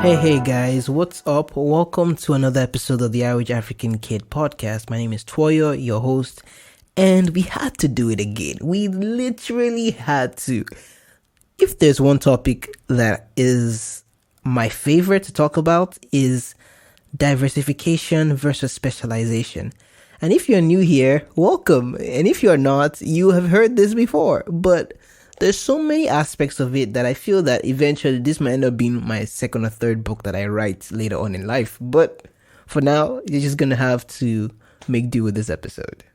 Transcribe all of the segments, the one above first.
Hey guys, what's up? Welcome to another episode of the Average African Kid podcast. My name is Toyo, your host, and we had to do it again. We literally had to. If there's one topic that is my favorite to talk about is diversification versus specialization. And if you're new here, welcome. And if you're not, you have heard this before, but there's so many aspects of it that I feel that eventually this might end up being my second or third book that I write later on in life. But for now, you're just going to have to make do with this episode.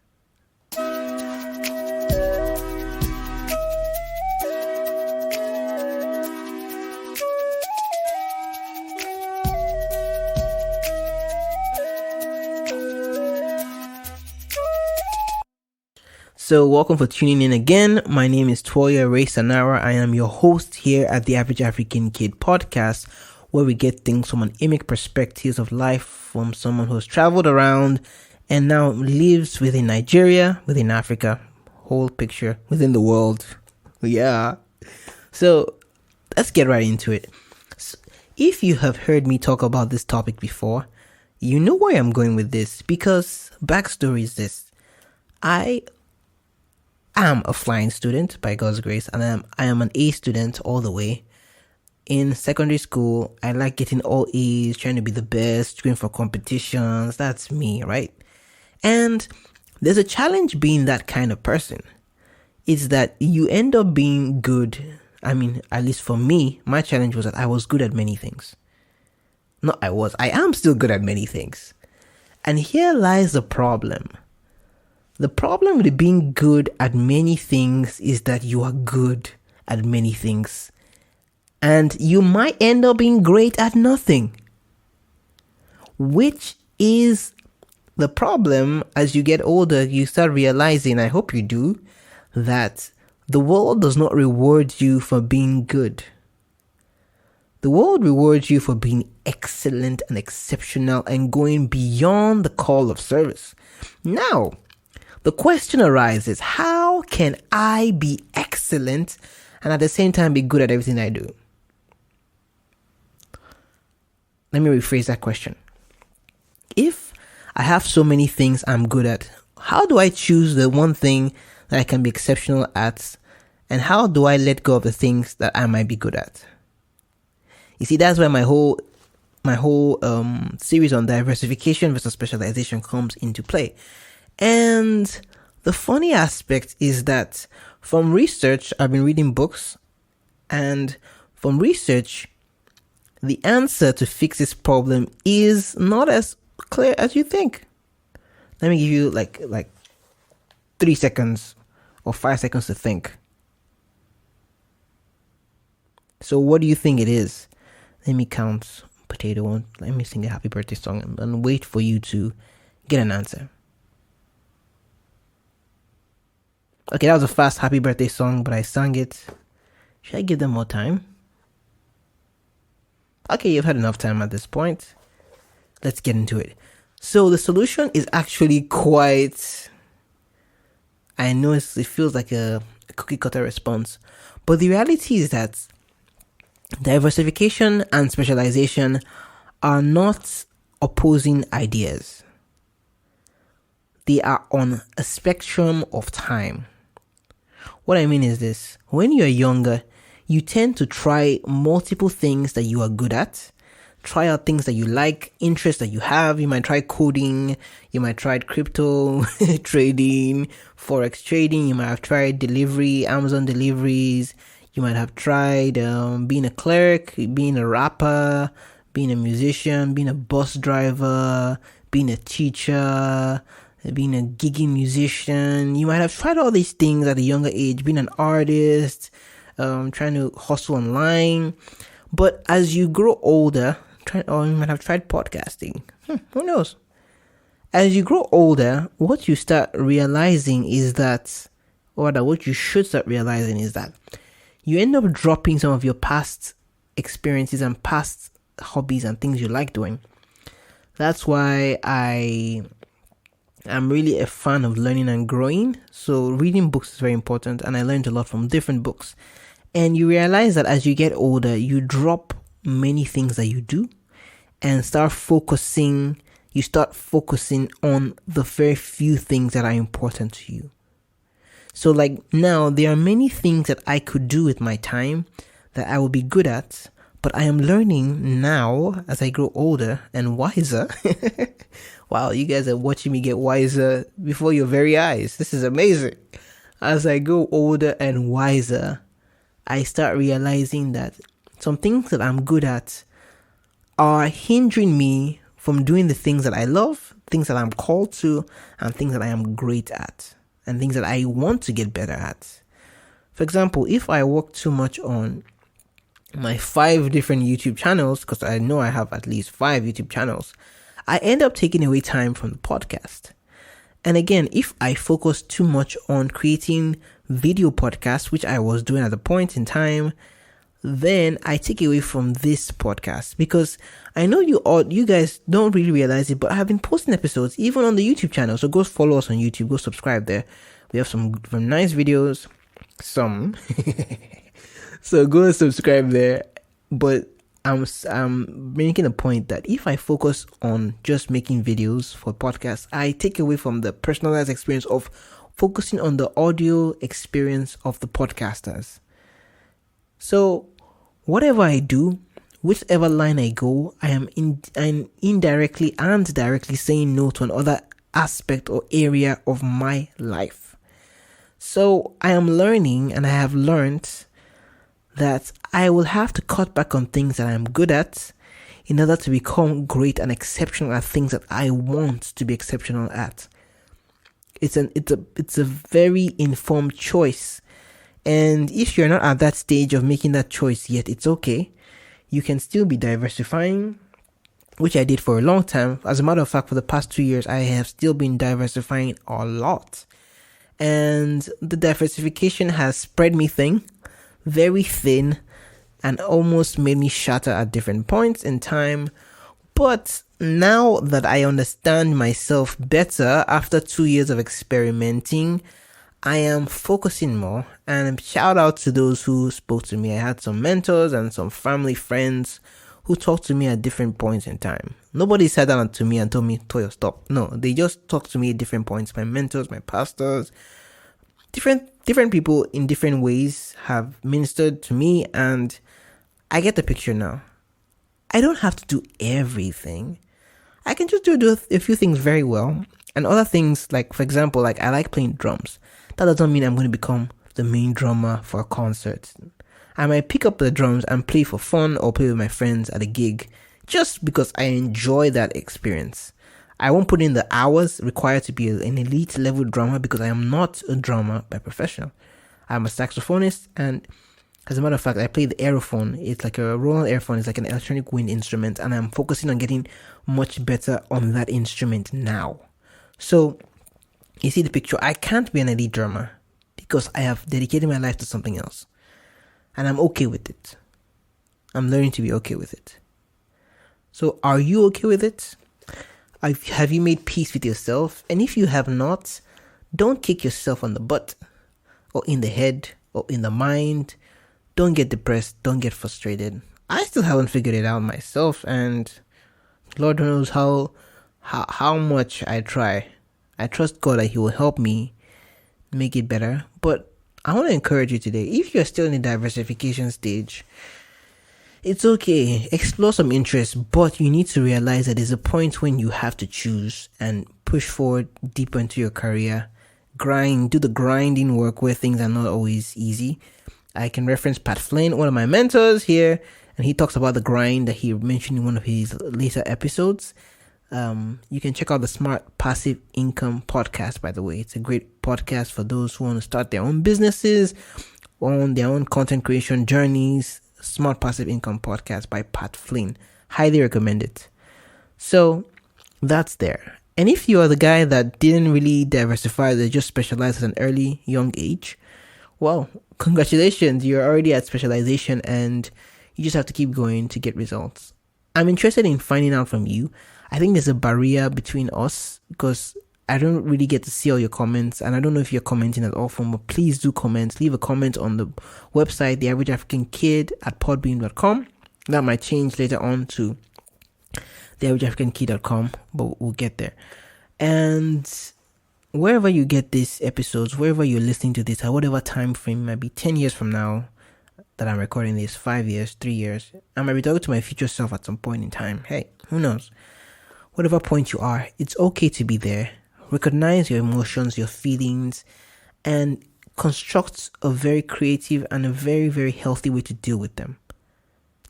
So welcome for tuning in again. My name is Toya Ray Sanara. I am your host here at the Average African Kid podcast, where we get things from an unique perspectives of life from someone who's traveled around and now lives within Nigeria, within Africa, whole picture, within the world. Yeah. So let's get right into it. So, if you have heard me talk about this topic before, you know where I'm going with this, because backstory is this. I am a flying student by God's grace, and I am an A student all the way. In secondary school, I like getting all A's, trying to be the best, going for competitions. That's me, right? And there's a challenge being that kind of person. It's that you end up being good. I mean, at least for me, my challenge was that I was good at many things. I am still good at many things. And here lies the problem. The problem with being good at many things is that you are good at many things. And you might end up being great at nothing. Which is the problem as you get older. You start realizing, I hope you do, that the world does not reward you for being good. The world rewards you for being excellent and exceptional and going beyond the call of service. Now, the question arises, how can I be excellent and at the same time be good at everything I do? Let me rephrase that question. If I have so many things I'm good at, how do I choose the one thing that I can be exceptional at? And how do I let go of the things that I might be good at? You see, that's where my whole series on diversification versus specialization comes into play. And the funny aspect is that from research, I've been reading books, and from research, the answer to fix this problem is not as clear as you think. Let me give you like 3 seconds or 5 seconds to think. So what do you think it is? Let me count potato one. Let me sing a happy birthday song and wait for you to get an answer. Okay, that was a fast happy birthday song, but I sang it. Should I give them more time? Okay, you've had enough time at this point. Let's get into it. So the solution is actually quite... I know it feels like a cookie cutter response, but the reality is that diversification and specialization are not opposing ideas. They are on a spectrum of time. What I mean is this: when you're younger, you tend to try multiple things that you are good at, try out things that you like, interests that you have. You might try coding, you might try crypto trading, forex trading, you might have tried delivery, Amazon deliveries, you might have tried being a clerk, being a rapper, being a musician, being a bus driver, being a teacher, being a gigging musician. You might have tried all these things at a younger age, being an artist, trying to hustle online. But as you grow older, you might have tried podcasting. Who knows? As you grow older, what you start realizing is that, or rather what you should start realizing is that you end up dropping some of your past experiences and past hobbies and things you like doing. That's why I'm really a fan of learning and growing. So reading books is very important, and I learned a lot from different books. And you realize that as you get older, you drop many things that you do and you start focusing on the very few things that are important to you. So like now, there are many things that I could do with my time that I will be good at, but I am learning now as I grow older and wiser. Wow, you guys are watching me get wiser before your very eyes. This is amazing. As I grow older and wiser, I start realizing that some things that I'm good at are hindering me from doing the things that I love, things that I'm called to, and things that I am great at, and things that I want to get better at. For example, if I work too much on my 5 different YouTube channels, because I know I have at least 5 YouTube channels, I end up taking away time from the podcast. And again, if I focus too much on creating video podcasts, which I was doing at the point in time, then I take away from this podcast, because I know you guys don't really realize it, but I have been posting episodes even on the YouTube channel. So go follow us on YouTube, go subscribe there. We have some nice videos, so go subscribe there. But I'm making a point that if I focus on just making videos for podcasts, I take away from the personalized experience of focusing on the audio experience of the podcasters. So whatever I do, whichever line I go, I'm indirectly and directly saying no to another aspect or area of my life. So I am learning, and I have learned that I will have to cut back on things that I'm good at in order to become great and exceptional at things that I want to be exceptional at. It's a very informed choice. And if you're not at that stage of making that choice yet, it's okay. You can still be diversifying, which I did for a long time. As a matter of fact, for the past 2 years, I have still been diversifying a lot. And the diversification has spread me thin, very thin, and almost made me shatter at different points in time. But now that I understand myself better after 2 years of experimenting, I am focusing more. And shout out to those who spoke to me. I had some mentors and some family friends who talked to me at different points in time. Nobody sat down to me and told me, Toyo, stop. No, they just talked to me at different points. My mentors, my pastors, different people in different ways have ministered to me, and I get the picture now. I don't have to do everything. I can just do a few things very well, and other things, like, for example, like I like playing drums. That doesn't mean I'm going to become the main drummer for a concert. I might pick up the drums and play for fun or play with my friends at a gig just because I enjoy that experience. I won't put in the hours required to be an elite level drummer because I am not a drummer by profession. I'm a saxophonist, and as a matter of fact, I play the aerophone. It's like a Roland aerophone. It's like an electronic wind instrument, and I'm focusing on getting much better on that instrument now. So, you see the picture. I can't be an elite drummer because I have dedicated my life to something else. And I'm okay with it. I'm learning to be okay with it. So, are you okay with it? Have you made peace with yourself? And if you have not, don't kick yourself on the butt or in the head or in the mind. Don't get depressed. Don't get frustrated. I still haven't figured it out myself, and Lord knows how much I try. I trust God that He will help me make it better. But I want to encourage you today, if you're still in the diversification stage, it's okay. Explore some interests, but you need to realize that there's a point when you have to choose and push forward deeper into your career. Do the grinding work where things are not always easy. I can reference Pat Flynn, one of my mentors here, and he talks about the grind that he mentioned in one of his later episodes. You can check out the Smart Passive Income podcast, by the way. It's a great podcast for those who want to start their own businesses, on their own content creation journeys. Smart Passive Income podcast by Pat Flynn. Highly recommend it. So that's there. And if you are the guy that didn't really diversify, that just specialized at an early, young age, well, congratulations. You're already at specialization, and you just have to keep going to get results. I'm interested in finding out from you. I think there's a barrier between us because I don't really get to see all your comments, and I don't know if you're commenting at all from, but please do comment. Leave a comment on the website, The Average African Kid at podbean.com. That might change later on to theaverageafricankid.com, but we'll get there. And wherever you get these episodes, wherever you're listening to this, at whatever time frame, might be 10 years from now that I'm recording this, 5 years, 3 years, I might be talking to my future self at some point in time. Hey, who knows? Whatever point you are, it's okay to be there. Recognize your emotions, your feelings, and construct a very creative and a very, very healthy way to deal with them.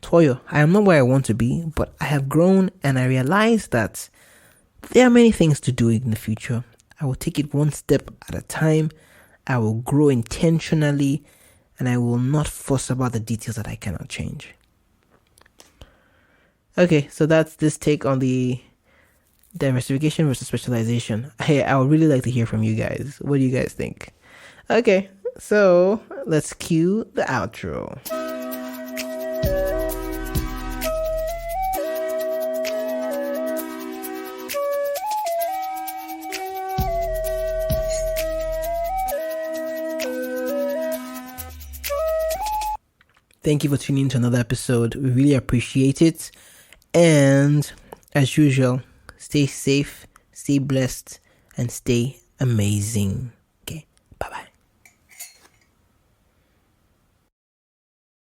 Toyo, I am not where I want to be, but I have grown and I realize that there are many things to do in the future. I will take it one step at a time. I will grow intentionally, and I will not fuss about the details that I cannot change. Okay, so that's this take on the diversification versus specialization. Hey, I would really like to hear from you guys. What do you guys think? Okay, so let's cue the outro. Thank you for tuning in to another episode. We really appreciate it. And as usual, stay safe, stay blessed, and stay amazing. Okay, bye-bye.